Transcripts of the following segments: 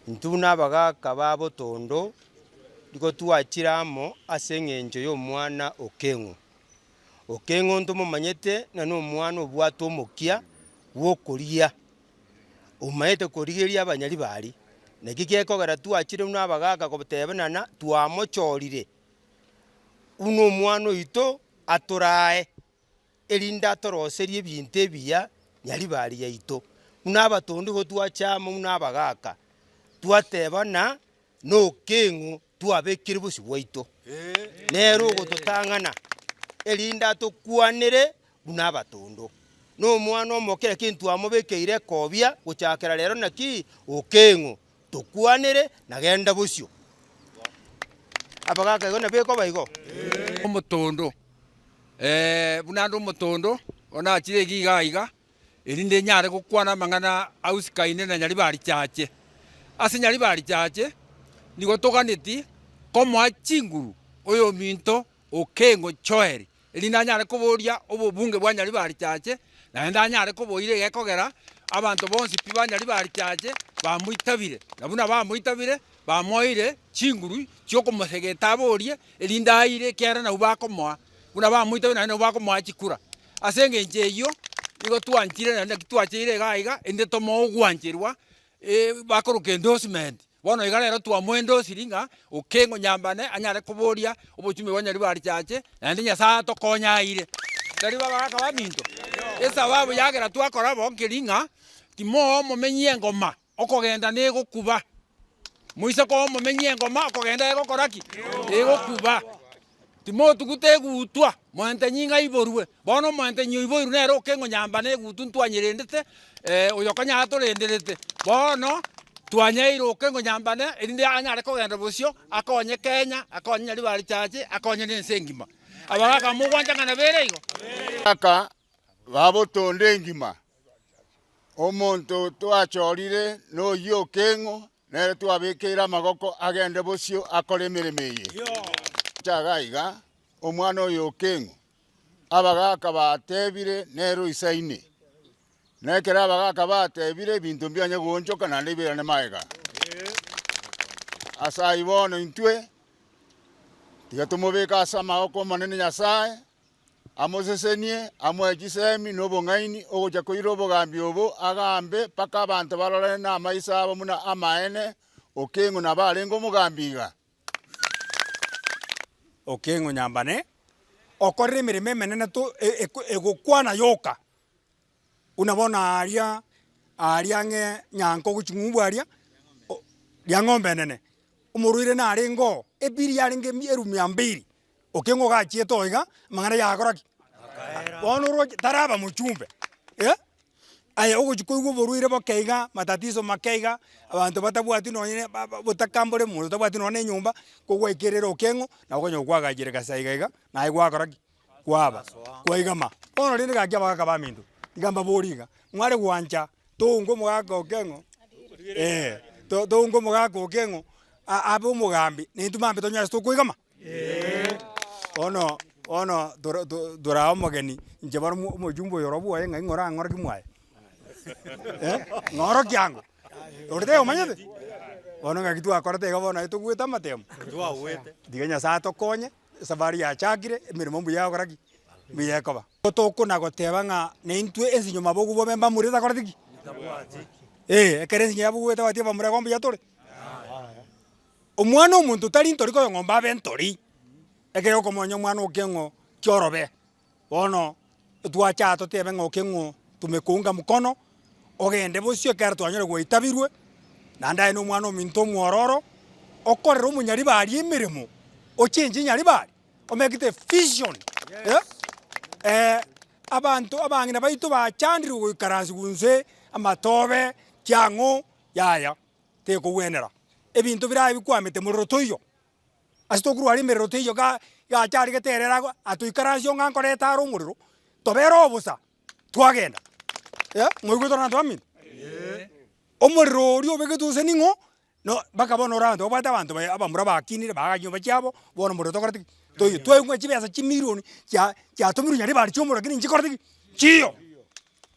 Ntuna abagaka ba Botondo liko twachiramo ase eng'encho y'omwana Okeng'o. Okeng'o ntomomanyete na n'omwana obwate omokia bwokoria omanyete korigeria abanyari bari naki gekogera twachire buna abagaka kotebenana twamochorire uno omwana oito atorae erinde atoroserie ebinto ebiya nyari bari yaito buna Abatondo igo twachama buna abagaka twatebana na Okeng'o twabekire bosi bwaito nero ogototang'ana erinde atokwanere buna Abatondo n'omwana omokere kintu amobekeire kobia gochakera rero naki Okeng'o tokwanere nagenda bosio abagaka igo nabeko baigo Omotondo buna ndo Omotondo ona achire giga erinde nyare gokwana mang'ana ausikaine na nyari bari chache ase nyari bari chache nigo toganeti komoa chinguru oyo minto Okeng'o choeri erinde anyare koboria obobunge bwa nyari bari chache naende anyare koboire gekogera abanto bonsi pi ba nyari bari chache bamoitabire na buna bamoitabire bamoire chinguru chiokomosegeta aborie erinde aire kera nabo bakomoa buna bamoitabire naende nabo bakomoa chikura ase eng'encho eyio igo twanchire naende twacheire iga ende tomoogwancherwa bakoroka endorsement bono iga rero twamoendosiri ng'a Okeng'o nyambane anyare koboria obochumi bwa nyari bari chache naende Nyasaye atokonyaire tari babagaka baminto esababu yagera twakora bonkeri ng'a timo momenyi engoma okogenda negokuba moise ko momenyi engoma okogenda egokora ki egokuba timo tugute gutwa moente nyinga iborwe bono moente nyoiboiru nero Okeng'o nyambane gutu ntwanyerendete oyo kanya atorenderete bono twanyeire Okeng'o nyambane erinde anyare kogenda bosio akonye Kenya akonye nyari bari chache akonye nense engima abagaka mugwanchang'ana bere igo aka ba Botondo engima omonto twachorire noyo Okeng'o nere twabekeire amagoko agende bosio akore emeremo eye chaga iga omwana oyo Okeng'o abagaka batebire nero isaine nekera abagaka batebire ebinto mbianye gonchoka naende ibirane maega asa ibono intwe tiga tumobeka asa amagoko manene Nyasaye amosesenie amwechisemi nobong'aini ogocha koira obogambi obo agambe mpaka abanto barorane na amaisa abo muna amaene Okeng'o nabo arenge omogambi iga Okeng'o nyambane okorire emeremo emenene egokwana yoka unabona aria ng'e nyanko goching'umbu aria ria ng'ombe nene omorwaire narengo ebiri yarenge eru 200 Okeng'o gachiete oiga mang'ana yagora ki bono oro taraba mochumbe aya ogochikoigwa oborwaire bokeiga matatizo makeiga abanto batabwati nonye botakambore mundu tabwati nonye enyomba kogwaikerera Okeng'o nabo okonya kwagachire gasaiga iga naye gwakora ki kwaba kwaigama bono rinde gaki abagaka baminto igamba boriga mware gwancha toungo mogaka Okeng'o toungo mogaka Okeng'o abe omogambi nintumambe tonyara tokoigama ono dora omogeni inche baro omojumbo yorobu oye ng'ai ng'ora ng'ora kimwaye ng'oro kiango orete omanyete bono ng'aki twakorete iga bono etogwete amatemo tiga Nyasaye atokonye esabari yachakire emeremo mbuya yagora ki mbuya ekoba tokona goteba ng'a naintwe ensi nyoma bogu bobemba muri takorete ki ekere ensi nyaba bogwete batie bamure gombe yatore omwana omonto tari ntori koyo ng'ombe abe ntori ekere okomonya omwana Okeng'o kiorobe bono twacha totebe ng'a Okeng'o tumekunga mukono ogende bosio kera twanyore gwaitabirwe nandaye n'omwana ominto omwororo okorera omonyari bari emeremo ochenji nyari bari omekite vision abanto abang'ina baito bachandirwe goikaransi gunse amatobe kiang'o yaya tekogwenera ebinto biraye bikwamete morero toiyo ase tokorwara emerero toiyo gachari geterera atoikaransi ong'a nkoreta aro omorero tobera obosa twagenda moigwe torana twaminto omorero orio obegete ose ning'o no mpaka bono oranto obwate abanto abamura bakinire baganyomba chiabo bono morero tokorete toiyo twaigwa chibesa chimilioni chiatomirwe nyari bari chiomorero lakini nchikorete ki chiyo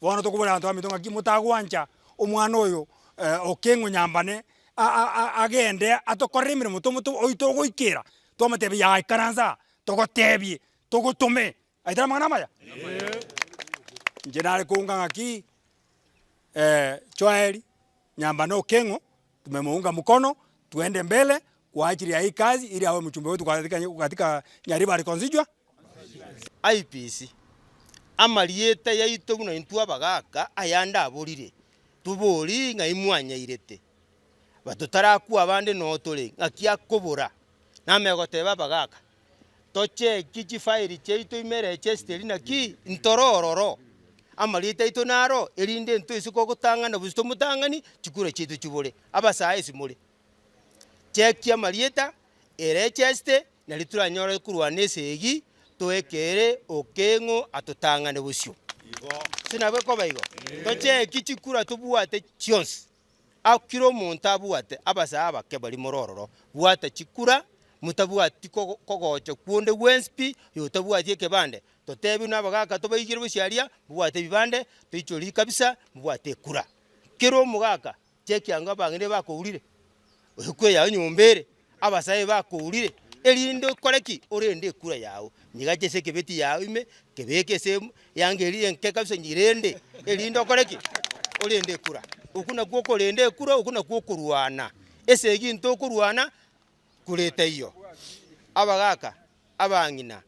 bono tokobora abanto baminto ng'aki motagwancha omwana oyo Okeng'o nyambane agende atokorera emirimo oito goikera twamatebi ya ikaranza togotebie togotume aitara magana maya nje nare kuunga ngaki Joel Nyambane Okengo tumemuunga mkono tuende mbele kwa ajili ya hii kazi ili awe mchumbe wetu katika Nyaribari constituency. IPC amalieta yaito buna intu abagaka ayanda aborire tubori ngai mwanya irete batutaraku abande no tore ngakia kobora namegoteba abagaka toche kichi file cheito imere chesteri na ki ntorororo amalieta ito naro erinde ntu isiko gutangana buzito mutangani chikure chitu chibore abasaye simuri cheki amalieta ere cheste na litura nyore kurwane segi toekere Okengo atutangane busyo sinabwe ko baigo toche kichikura tubuate chionse akiro muntu abuate abasa abake bali morororo buate chikura mutabuati kogocho kuonde wenspi yotabuati kebande totebi nabagaka tobaigire busyaria buate bibande toichori kabisa buate kura kiro mugaka cheki anga bangire bakourire ukwe ya nyombere abasaye bakourire erinde koreki orende kura yawo nyigaje se kebeti yawo ime kebeke se yangeri enke kabisa nyirende erinde koreki orende kura ukuna kuko rende kura ukuna kuko ruana ese ginto kuruana kureta iyo abagaka abangina